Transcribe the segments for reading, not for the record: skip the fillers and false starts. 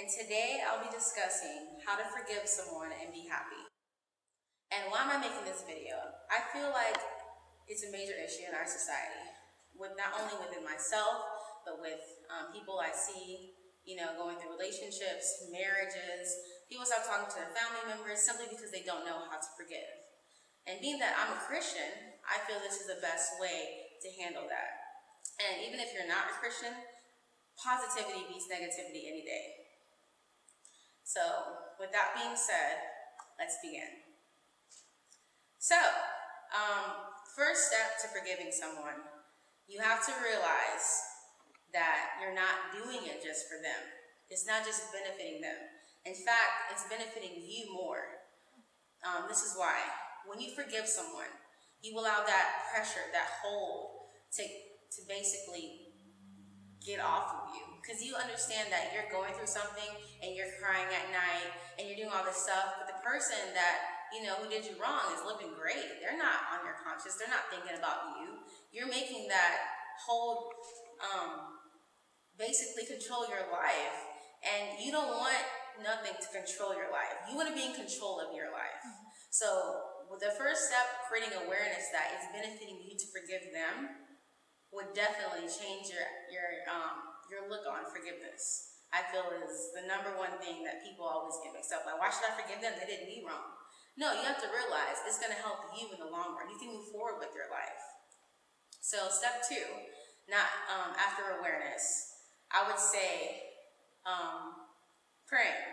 and today I'll be discussing how to forgive someone and be happy. And why am I making this video? I feel like it's a major issue in our society, with not only within myself, but with people I see, going through relationships, marriages. People stop talking to their family members simply because they don't know how to forgive. And being that I'm a Christian, I feel this is the best way to handle that. And even if you're not a Christian, positivity beats negativity any day. So, with that being said, let's begin. So, first step to forgiving someone, you have to realize that you're not doing it just for them. It's not just benefiting them. In fact, it's benefiting you more. This is why. When you forgive someone, you allow that pressure, that hold to basically get off of you. Because you understand that you're going through something and you're crying at night and you're doing all this stuff, but the person that, who did you wrong is living great. They're not on your conscience. They're not thinking about you. You're making that hold basically control your life. And you don't want nothing to control your life. You want to be in control of your life. So with the first step, creating awareness that it's benefiting you to forgive them would definitely change your look on forgiveness. I feel is the number one thing that people always get mixed up. Like, why should I forgive them? They did me wrong. No, you have to realize it's going to help you in the long run. You can move forward with your life. So step two, not after awareness, I would say praying.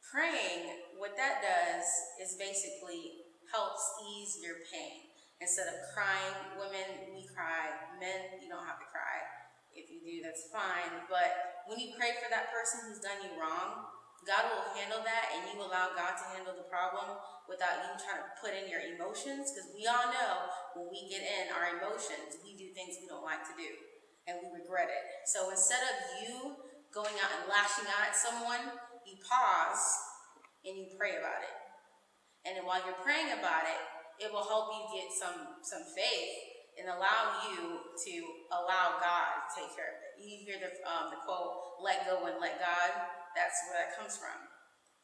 Praying, what that does is basically helps ease your pain. Instead of crying, women, we cry. Men, you don't have to cry. If you do, that's fine. But when you pray for that person who's done you wrong, God will handle that, and you allow God to handle the problem without you trying to put in your emotions. Because we all know when we get in our emotions, we do things we don't like to do, and we regret it. So instead of you going out and lashing out at someone, you pause and you pray about it. And then while you're praying about it, it will help you get some faith and allow you to allow God to take care of it. You hear the quote, let go and let God. That's where that comes from.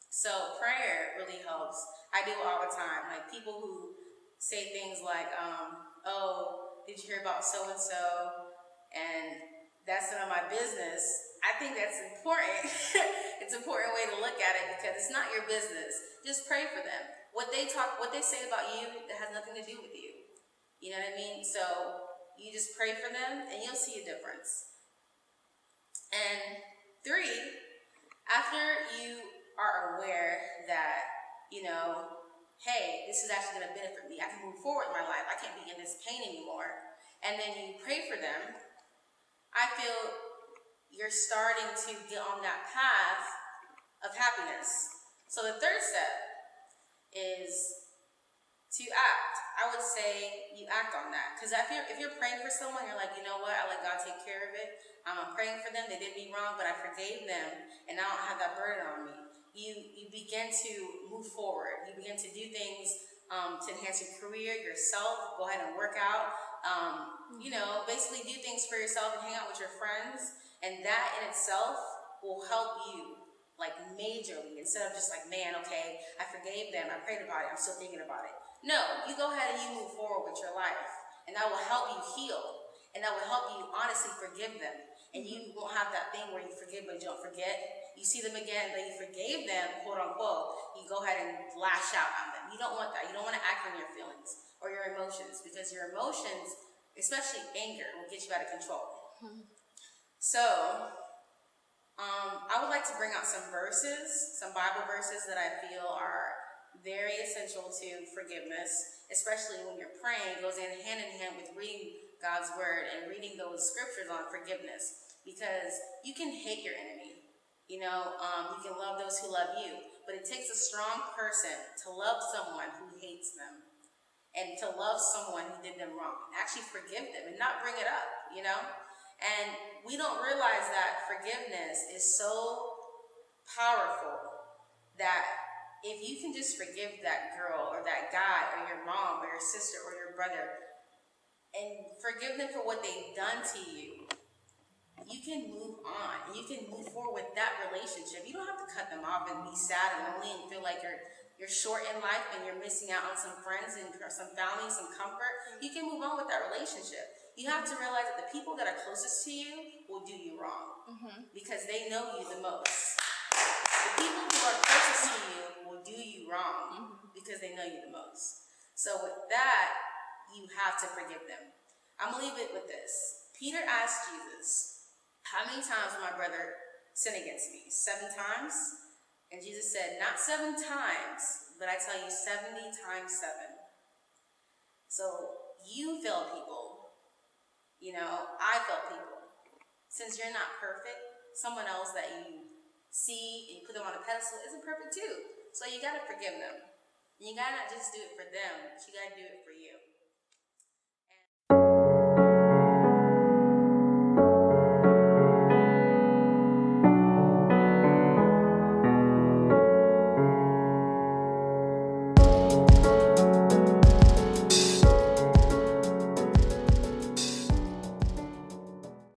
So prayer really helps. I do it all the time. Like people who say things like, oh, did you hear about so-and-so? And that's none of my business. I think that's important. It's an important way to look at it because it's not your business. Just pray for them. What they say about you, that has nothing to do with you. You know what I mean? So you just pray for them and you'll see a difference. And three, after you are aware that, hey, this is actually going to benefit me. I can move forward in my life. I can't be in this pain anymore. And then you pray for them. I feel you're starting to get on that path of happiness. So the third step is to act. I would say you act on that. Because if you're praying for someone, you're like, you know what, I let God take care of it. I'm praying for them, they did me wrong, but I forgave them, and I don't have that burden on me. You begin to move forward. You begin to do things to enhance your career, yourself, go ahead and work out. Basically do things for yourself and hang out with your friends. And that in itself will help you, like majorly, instead of just like, man, okay, I forgave them, I prayed about it, I'm still thinking about it. No, you go ahead and you move forward with your life. And that will help you heal. And that will help you honestly forgive them. And you won't have that thing where you forgive but you don't forget. You see them again, that you forgave them, quote unquote, you go ahead and lash out on them. You don't want that. You don't want to act on your feelings or your emotions, because your emotions, especially anger, will get you out of control. So, I would like to bring out some verses, some Bible verses that I feel are very essential to forgiveness, especially when you're praying. It goes hand in hand with reading God's word and reading those scriptures on forgiveness, because you can hate your enemy. You can love those who love you, but it takes a strong person to love someone who hates them and to love someone who did them wrong, and actually forgive them and not bring it up, And we don't realize that forgiveness is so powerful that if you can just forgive that girl or that guy or your mom or your sister or your brother and forgive them for what they've done to you, you can move on and you can move forward with that relationship. You don't have to cut them off and be sad and lonely and feel like you're short in life and you're missing out on some friends and some family, some comfort. You can move on with that relationship. You have to realize that the people that are closest to you will do you wrong because they know you the most. The people who are closest to you will do you wrong because they know you the most. So with that, you have to forgive them. I'm going to leave it with this. Peter asked Jesus, how many times will my brother sin against me? 7 times? And Jesus said, not 7 times, but I tell you 70 times 7. So you fail people. I fail people. Since you're not perfect, someone else that you see and you put them on a pedestal isn't perfect too. So you got to forgive them. And you got to not just do it for them, but you got to do it for you.